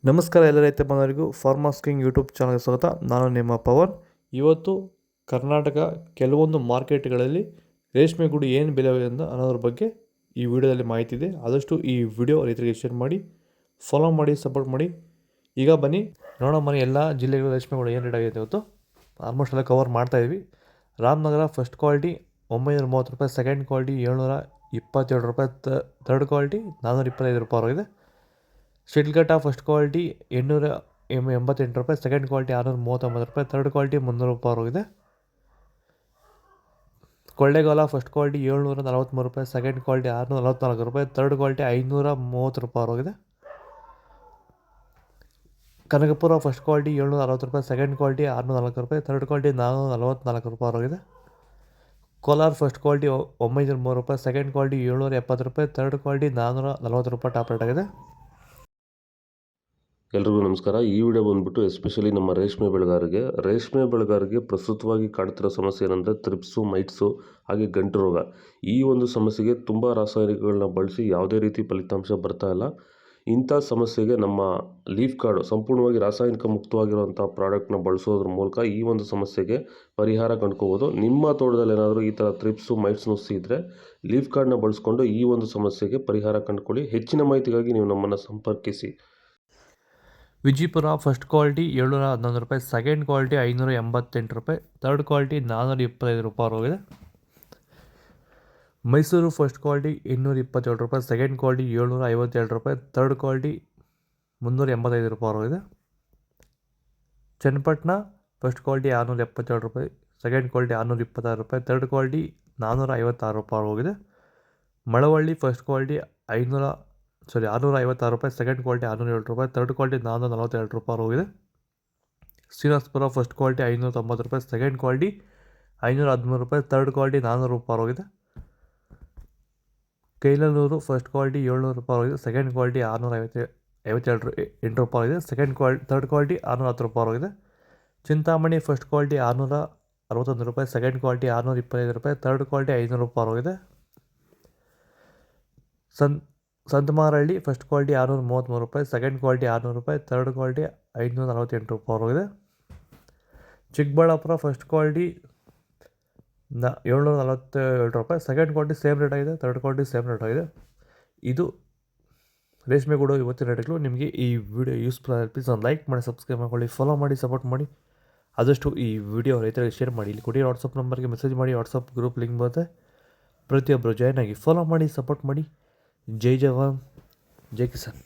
ನಮಸ್ಕಾರ ಎಲ್ಲ ರೈತ ಬಾಂಧವರಿಗೂ ಫಾರ್ಮರ್ಸ್ ಕಿಂಗ್ ಯೂಟ್ಯೂಬ್ ಚಾನಲ್ಗೆ ಸ್ವಾಗತ. ನಾನು ನಿಮ್ಮ ಪವನ್. ಇವತ್ತು ಕರ್ನಾಟಕ ಕೆಲವೊಂದು ಮಾರ್ಕೆಟ್ಗಳಲ್ಲಿ ರೇಷ್ಮೆ ಗೂಡು ಏನು ಬೆಲೆ ಅನ್ನೋದ್ರ ಬಗ್ಗೆ ಈ ವಿಡಿಯೋದಲ್ಲಿ ಮಾಹಿತಿ ಇದೆ. ಆದಷ್ಟು ಈ ವಿಡಿಯೋ ರೈತರಿಗೆ ಶೇರ್ ಮಾಡಿ, ಫಾಲೋ ಮಾಡಿ, ಸಪೋರ್ಟ್ ಮಾಡಿ. ಈಗ ಬನ್ನಿ ನೋಡೋ ಮನೆ ಎಲ್ಲ ಜಿಲ್ಲೆಗಳು ರೇಷ್ಮೆ ಗೂಡು ಏನು ರೇಟ್ ಆಗಿದೆ ಇವತ್ತು ಆಲ್ಮೋಸ್ಟ್ ಎಲ್ಲ ಕವರ್ ಮಾಡ್ತಾಯಿದ್ವಿ. ರಾಮನಗರ ಫಸ್ಟ್ ಕ್ವಾಲಿಟಿ 930 ರೂಪಾಯಿ, ಸೆಕೆಂಡ್ ಕ್ವಾಲಿಟಿ 727 ರೂಪಾಯಿ, ಥರ್ಡ್ ಕ್ವಾಲಿಟಿ 425 ರೂಪಾಯಿ ಆಗಿದೆ. ಶಿಡ್ಲಘಟ್ಟ ಫಸ್ಟ್ ಕ್ವಾಲಿಟಿ 888 ರೂಪಾಯಿ, ಸೆಕೆಂಡ್ ಕ್ವಾಲಿಟಿ 639 ರೂಪಾಯಿ, ಥರ್ಡ್ ಕ್ವಾಲಿಟಿ 300 ರೂಪಾಯಿ ಹೋಗಿದೆ. ಕೊಳ್ಳೇಗಾಲ ಫಸ್ಟ್ ಕ್ವಾಲಿಟಿ 743 ರೂಪಾಯಿ, ಸೆಕೆಂಡ್ ಕ್ವಾಲಿಟಿ 644 ರೂಪಾಯಿ, ಥರ್ಡ್ ಕ್ವಾಲಿಟಿ 530 ರೂಪಾಯಿ ಹೋಗಿದೆ. ಕನಕಪುರ ಫಸ್ಟ್ ಕ್ವಾಲಿಟಿ 760 ರೂಪಾಯಿ, ಸೆಕೆಂಡ್ ಕ್ವಾಲಿಟಿ 604 ರೂಪಾಯಿ, ಥರ್ಡ್ ಕ್ವಾಲಿಟಿ 444 ರೂಪಾಯಿ ಹೋಗಿದೆ. ಕೋಲಾರ ಫಸ್ಟ್ ಕ್ವಾಲಿಟಿ 903 ರೂಪಾಯಿ, ಸೆಕೆಂಡ್ ಕ್ವಾಲಿಟಿ 770 ರೂಪಾಯಿ, ಥರ್ಡ್ ಕ್ವಾಲಿಟಿ 440 ರೂಪಾಯಿ ಟಾಪ್ ರೇಟ್ ಆಗಿದೆ. ಎಲ್ರಿಗೂ ನಮಸ್ಕಾರ. ಈ ವಿಡಿಯೋ ಬಂದ್ಬಿಟ್ಟು ಎಸ್ಪೆಷಲಿ ನಮ್ಮ ರೇಷ್ಮೆ ಬೆಳೆಗಾರರಿಗೆ ಪ್ರಸ್ತುತವಾಗಿ ಕಾಡ್ತಿರೋ ಸಮಸ್ಯೆ ಏನಂದರೆ ತ್ರಿಪ್ಸು, ಮೈಟ್ಸು ಹಾಗೆ ಗಂಟು ರೋಗ. ಈ ಒಂದು ಸಮಸ್ಯೆಗೆ ತುಂಬ ರಾಸಾಯನಿಕಗಳನ್ನ ಬಳಸಿ ಯಾವುದೇ ರೀತಿ ಫಲಿತಾಂಶ ಬರ್ತಾ ಇಲ್ಲ. ಇಂಥ ಸಮಸ್ಯೆಗೆ ನಮ್ಮ ಲೀಫ್ ಕಾರ್ಡ್ ಸಂಪೂರ್ಣವಾಗಿ ರಾಸಾಯನಿಕ ಮುಕ್ತವಾಗಿರುವಂಥ ಪ್ರಾಡಕ್ಟ್ನ ಬಳಸೋದ್ರ ಮೂಲಕ ಈ ಒಂದು ಸಮಸ್ಯೆಗೆ ಪರಿಹಾರ ಕಂಡ್ಕೋಬೋದು. ನಿಮ್ಮ ತೋಟದಲ್ಲಿ ಏನಾದರೂ ಈ ಥರ ತ್ರಿಪ್ಸು, ಮೈಟ್ಸ್ ನುಸಿ ಇದ್ದರೆ ಲೀಫ್ ಕಾರ್ಡ್ನ ಬಳಸ್ಕೊಂಡು ಈ ಒಂದು ಸಮಸ್ಯೆಗೆ ಪರಿಹಾರ ಕಂಡುಕೊಳ್ಳಿ. ಹೆಚ್ಚಿನ ಮಾಹಿತಿಗಾಗಿ ನೀವು ನಮ್ಮನ್ನು ಸಂಪರ್ಕಿಸಿ. ವಿಜಯಪುರ ಫಸ್ಟ್ ಕ್ವಾಲಿಟಿ 711 ರೂಪಾಯಿ, ಸೆಕೆಂಡ್ ಕ್ವಾಲಿಟಿ 588 ರೂಪಾಯಿ, ಥರ್ಡ್ ಕ್ವಾಲಿಟಿ 425 ರೂಪಾಯಿ ಹೋಗಿದೆ. ಮೈಸೂರು ಫಸ್ಟ್ ಕ್ವಾಲಿಟಿ 227 ರೂಪಾಯಿ, ಸೆಕೆಂಡ್ ಕ್ವಾಲಿಟಿ 757 ರೂಪಾಯಿ, ಥರ್ಡ್ ಕ್ವಾಲಿಟಿ 385 ರೂಪಾಯಿ ಹೋಗಿದೆ. ಚನ್ನಪಟ್ಟಣ ಫಸ್ಟ್ ಕ್ವಾಲಿಟಿ 672 ರೂಪಾಯಿ, ಸೆಕೆಂಡ್ ಕ್ವಾಲಿಟಿ 626 ರೂಪಾಯಿ, ಥರ್ಡ್ ಕ್ವಾಲಿಟಿ 456 ರೂಪಾಯಿ ಹೋಗಿದೆ. ಮಳವಳ್ಳಿ ಫಸ್ಟ್ ಕ್ವಾಲಿಟಿ 656 ರೂಪಾಯಿ, ಸೆಕೆಂಡ್ ಕ್ವಾಲಿಟಿ 607 ರೂಪಾಯಿ, ಥರ್ಡ್ ಕ್ವಾಲಿಟಿ 442 ರೂಪಾಯಿ ಹೋಗಿದೆ. ಶ್ರೀನಿವಾಸಪುರ ಫಸ್ಟ್ ಕ್ವಾಲಿಟಿ 590 ರೂಪಾಯಿ, ಸೆಕೆಂಡ್ ಕ್ವಾಲಿಟಿ 513 ರೂಪಾಯಿ, ಥರ್ಡ್ ಕ್ವಾಲಿಟಿ 400 ರೂಪಾಯಿ ಹೋಗಿದೆ. ಕೈಲನೂರು ಫಸ್ಟ್ ಕ್ವಾಲಿಟಿ 700 ರೂಪಾಯಿ ಹೋಗಿದೆ, ಸೆಕೆಂಡ್ ಕ್ವಾಲಿಟಿ 658 ರೂಪಾಯಿ ಹೋಗಿದೆ, ಥರ್ಡ್ ಕ್ವಾಲಿಟಿ 610 ರೂಪಾಯಿ ಹೋಗಿದೆ. ಚಿಂತಾಮಣಿ ಫಸ್ಟ್ ಕ್ವಾಲಿಟಿ 661 ರೂಪಾಯಿ, ಸೆಕೆಂಡ್ ಕ್ವಾಲಿಟಿ 625 ರೂಪಾಯಿ, ಥರ್ಡ್ ಕ್ವಾಲಿಟಿ 500 ರೂಪಾಯಿ ಹೋಗಿದೆ. ಸಂತಮಾರಹಳ್ಳಿ ಫಸ್ಟ್ ಕ್ವಾಲಿಟಿ 633 ರೂಪಾಯಿ, ಸೆಕೆಂಡ್ ಕ್ವಾಲಿಟಿ 600 ರೂಪಾಯಿ, ಥರ್ಡ್ ಕ್ವಾಲಿಟಿ 548 ರೂಪಾಯಿ ಹೋಗಿದೆ. ಚಿಕ್ಕಬಳ್ಳಾಪುರ ಫಸ್ಟ್ ಕ್ವಾಲಿಟಿ 747 ರೂಪಾಯಿ, ಸೆಕೆಂಡ್ ಕ್ವಾಲಿಟಿ ಸೇಮ್ ರೇಟ್ ಆಗಿದೆ, ಥರ್ಡ್ ಕ್ವಾಲಿಟಿ ಸೇಮ್ ರೇಟ್ ಆಗಿದೆ. ಇದು ರೇಷ್ಮೆ ಗೂಡು ಇವತ್ತಿನ ರೇಟ್ಗಳು. ನಿಮಗೆ ಈ ವಿಡಿಯೋ ಯೂಸ್ಫುಲ್ ಆಗಿದೆ, ಪ್ಲೀಸ್ ಒಂದು ಲೈಕ್ ಮಾಡಿ, ಸಬ್ಸ್ಕ್ರೈಬ್ ಮಾಡ್ಕೊಳ್ಳಿ, ಫಾಲೋ ಮಾಡಿ, ಸಪೋರ್ಟ್ ಮಾಡಿ. ಆದಷ್ಟು ಈ ವಿಡಿಯೋ ರೈತರಿಗೆ ಶೇರ್ ಮಾಡಿ. ಇಲ್ಲಿ ಕೊಡಿ ವಾಟ್ಸಪ್ ನಂಬರ್ಗೆ ಮೆಸೇಜ್ ಮಾಡಿ, ವಾಟ್ಸಪ್ ಗ್ರೂಪ್ ಲಿಂಕ್ ಬರುತ್ತೆ. ಪ್ರತಿಯೊಬ್ಬರು ಜಾಯ್ನ್ ಆಗಿ ಫಾಲೋ ಮಾಡಿ, ಸಪೋರ್ಟ್ ಮಾಡಿ. ಜೈ ಜವಾನ್, ಜೈ ಕಿಸಾನ್.